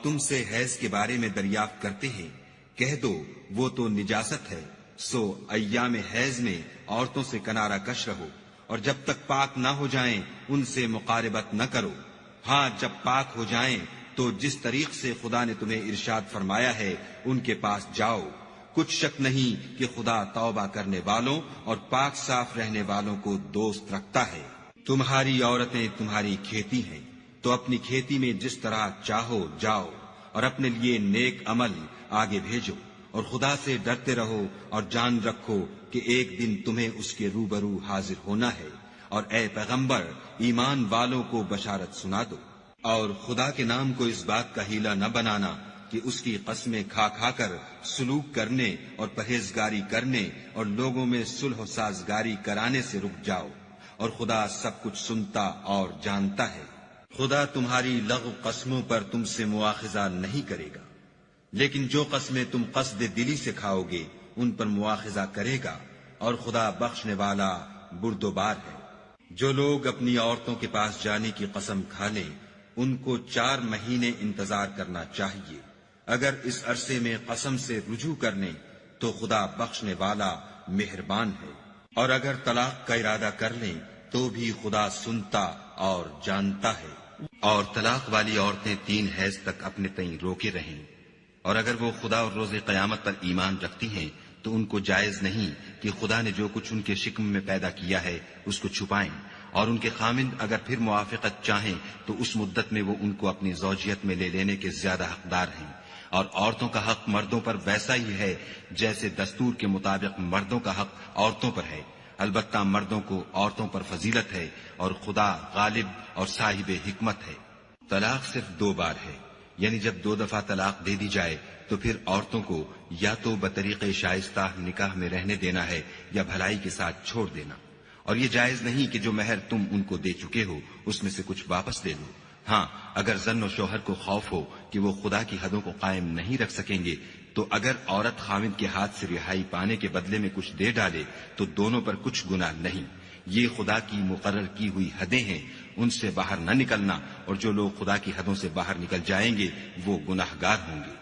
تم سے حیض کے بارے میں دریافت کرتے ہیں، کہہ دو وہ تو نجاست ہے، سو ایام حیض میں عورتوں سے کنارہ کش رہو، اور جب تک پاک نہ ہو جائیں ان سے مقاربت نہ کرو۔ ہاں جب پاک ہو جائیں تو جس طریق سے خدا نے تمہیں ارشاد فرمایا ہے ان کے پاس جاؤ۔ کچھ شک نہیں کہ خدا توبہ کرنے والوں اور پاک صاف رہنے والوں کو دوست رکھتا ہے۔ تمہاری عورتیں تمہاری کھیتی ہیں، تو اپنی کھیتی میں جس طرح چاہو جاؤ، اور اپنے لیے نیک عمل آگے بھیجو، اور خدا سے ڈرتے رہو، اور جان رکھو کہ ایک دن تمہیں اس کے روبرو حاضر ہونا ہے۔ اور اے پیغمبر، ایمان والوں کو بشارت سنا دو، اور خدا کے نام کو اس بات کا ہیلہ نہ بنانا کہ اس کی قسمیں کھا کھا کر سلوک کرنے اور پرہیزگاری کرنے اور لوگوں میں صلح و سازگاری کرانے سے رک جاؤ، اور خدا سب کچھ سنتا اور جانتا ہے۔ خدا تمہاری لغو قسموں پر تم سے مواخذہ نہیں کرے گا، لیکن جو قسمیں تم قصد دلی سے کھاؤ گے ان پر مواخذہ کرے گا، اور خدا بخشنے والا بردبار ہے۔ جو لوگ اپنی عورتوں کے پاس جانے کی قسم کھا لیں ان کو 4 مہینے انتظار کرنا چاہیے۔ اگر اس عرصے میں قسم سے رجوع کر لیں تو خدا بخشنے والا مہربان ہے، اور اگر طلاق کا ارادہ کر لیں تو بھی خدا سنتا اور جانتا ہے۔ اور طلاق والی عورتیں 3 حیض تک اپنے تئیں روکے رہیں، اور اگر وہ خدا اور روز قیامت پر ایمان رکھتی ہیں تو ان کو جائز نہیں کہ خدا نے جو کچھ ان کے شکم میں پیدا کیا ہے اس کو چھپائیں، اور ان کے خامند اگر پھر موافقت چاہیں تو اس مدت میں وہ ان کو اپنی زوجیت میں لے لینے کے زیادہ حقدار ہیں۔ اور عورتوں کا حق مردوں پر ویسا ہی ہے جیسے دستور کے مطابق مردوں کا حق عورتوں پر ہے، البتہ مردوں کو عورتوں پر فضیلت ہے، اور خدا غالب اور صاحب حکمت ہے۔ طلاق صرف 2 بار ہے، یعنی جب 2 دفعہ طلاق دے دی جائے تو پھر عورتوں کو یا تو بطریق شائستہ نکاح میں رہنے دینا ہے یا بھلائی کے ساتھ چھوڑ دینا، اور یہ جائز نہیں کہ جو مہر تم ان کو دے چکے ہو اس میں سے کچھ واپس لے لو۔ ہاں اگر زن و شوہر کو خوف ہو کہ وہ خدا کی حدوں کو قائم نہیں رکھ سکیں گے تو اگر عورت خاوند کے ہاتھ سے رہائی پانے کے بدلے میں کچھ دے ڈالے تو دونوں پر کچھ گناہ نہیں۔ یہ خدا کی مقرر کی ہوئی حدیں ہیں، ان سے باہر نہ نکلنا، اور جو لوگ خدا کی حدوں سے باہر نکل جائیں گے وہ گناہگار ہوں گے۔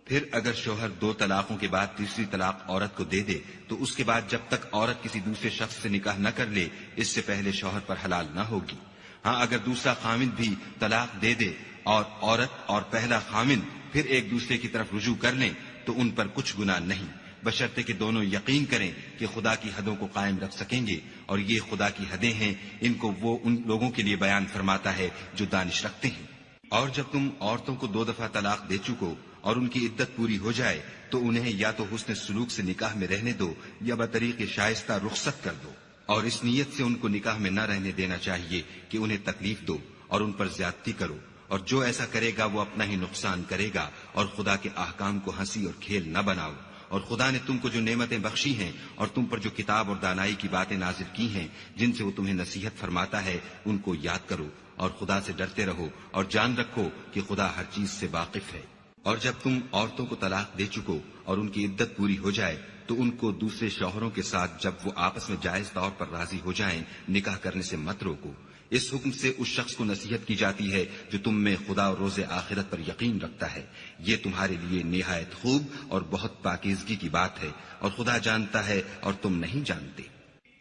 پھر اگر شوہر 2 طلاقوں کے بعد تیسری طلاق عورت کو دے دے تو اس کے بعد جب تک عورت کسی دوسرے شخص سے نکاح نہ کر لے اس سے پہلے شوہر پر حلال نہ ہوگی۔ ہاں اگر دوسرا خامند بھی طلاق دے دے اور عورت اور پہلا خامند پھر ایک دوسرے کی طرف رجوع کر لیں تو ان پر کچھ گناہ نہیں، بشرطے کہ دونوں یقین کریں کہ خدا کی حدوں کو قائم رکھ سکیں گے، اور یہ خدا کی حدیں ہیں، ان کو وہ ان لوگوں کے لیے بیان فرماتا ہے جو دانش رکھتے ہیں۔ اور جب تم عورتوں کو 2 دفعہ طلاق دے چکو اور ان کی عدت پوری ہو جائے تو انہیں یا تو حسن سلوک سے نکاح میں رہنے دو یا بطریق شائستہ رخصت کر دو، اور اس نیت سے ان کو نکاح میں نہ رہنے دینا چاہیے کہ انہیں تکلیف دو اور ان پر زیادتی کرو، اور جو ایسا کرے گا وہ اپنا ہی نقصان کرے گا، اور خدا کے احکام کو ہنسی اور کھیل نہ بناؤ۔ اور خدا نے تم کو جو نعمتیں بخشی ہیں اور تم پر جو کتاب اور دانائی کی باتیں نازل کی ہیں جن سے وہ تمہیں نصیحت فرماتا ہے ان کو یاد کرو، اور خدا سے ڈرتے رہو، اور جان رکھو کہ خدا ہر چیز سے واقف ہے۔ اور جب تم عورتوں کو طلاق دے چکو اور ان کی عدت پوری ہو جائے تو ان کو دوسرے شوہروں کے ساتھ جب وہ آپس میں جائز طور پر راضی ہو جائیں نکاح کرنے سے مت روکو۔ اس حکم سے اس شخص کو نصیحت کی جاتی ہے جو تم میں خدا اور روز آخرت پر یقین رکھتا ہے، یہ تمہارے لیے نہایت خوب اور بہت پاکیزگی کی بات ہے، اور خدا جانتا ہے اور تم نہیں جانتے۔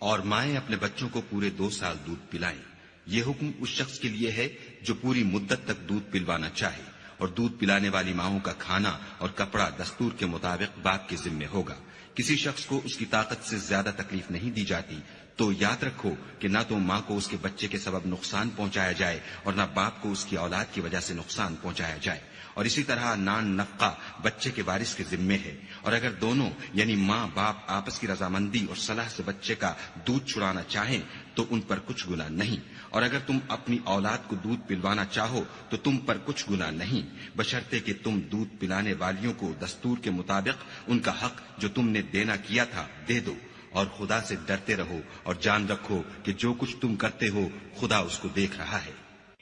اور مائیں اپنے بچوں کو پورے 2 سال دودھ پلائیں، یہ حکم اس شخص کے لیے ہے جو پوری مدت تک دودھ پلوانا چاہے، اور دودھ پلانے والی ماؤں کا کھانا اور کپڑا دستور کے مطابق باپ کے ذمے ہوگا۔ کسی شخص کو اس کی طاقت سے زیادہ تکلیف نہیں دی جاتی، تو یاد رکھو کہ نہ تو ماں کو اس کے بچے کے سبب نقصان پہنچایا جائے اور نہ باپ کو اس کی اولاد کی وجہ سے نقصان پہنچایا جائے، اور اسی طرح نان نفقہ بچے کے وارث کے ذمے ہے، اور اگر دونوں یعنی ماں باپ آپس کی رضامندی اور صلاح سے بچے کا دودھ چھڑانا چاہیں تو ان پر کچھ گناہ نہیں، اور اگر تم اپنی اولاد کو دودھ پلوانا چاہو تو تم پر کچھ گناہ نہیں، بشرطے کہ تم دودھ پلانے والیوں کو دستور کے مطابق ان کا حق جو تم نے دینا کیا تھا دے دو، اور خدا سے ڈرتے رہو اور جان رکھو کہ جو کچھ تم کرتے ہو خدا اس کو دیکھ رہا ہے۔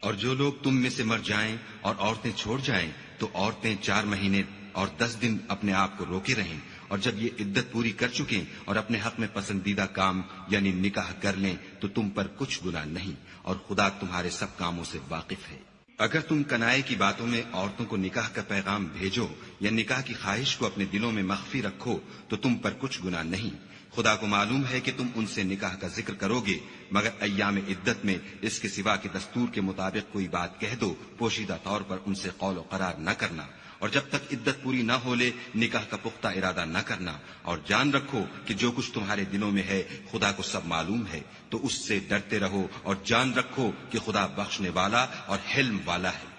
اور جو لوگ تم میں سے مر جائیں اور عورتیں چھوڑ جائیں تو عورتیں 4 مہینے اور 10 دن اپنے آپ کو روکے رہیں، اور جب یہ عدت پوری کر چکیں اور اپنے حق میں پسندیدہ کام یعنی نکاح کر لیں تو تم پر کچھ گناہ نہیں، اور خدا تمہارے سب کاموں سے واقف ہے۔ اگر تم کنائے کی باتوں میں عورتوں کو نکاح کا پیغام بھیجو یا نکاح کی خواہش کو اپنے دلوں میں مخفی رکھو تو تم پر کچھ گناہ نہیں. خدا کو معلوم ہے کہ تم ان سے نکاح کا ذکر کرو گے، مگر ایام عدت میں اس کے سوا کے دستور کے مطابق کوئی بات کہہ دو، پوشیدہ طور پر ان سے قول و قرار نہ کرنا، اور جب تک عدت پوری نہ ہو لے نکاح کا پختہ ارادہ نہ کرنا. اور جان رکھو کہ جو کچھ تمہارے دلوں میں ہے خدا کو سب معلوم ہے، تو اس سے ڈرتے رہو اور جان رکھو کہ خدا بخشنے والا اور حلم والا ہے.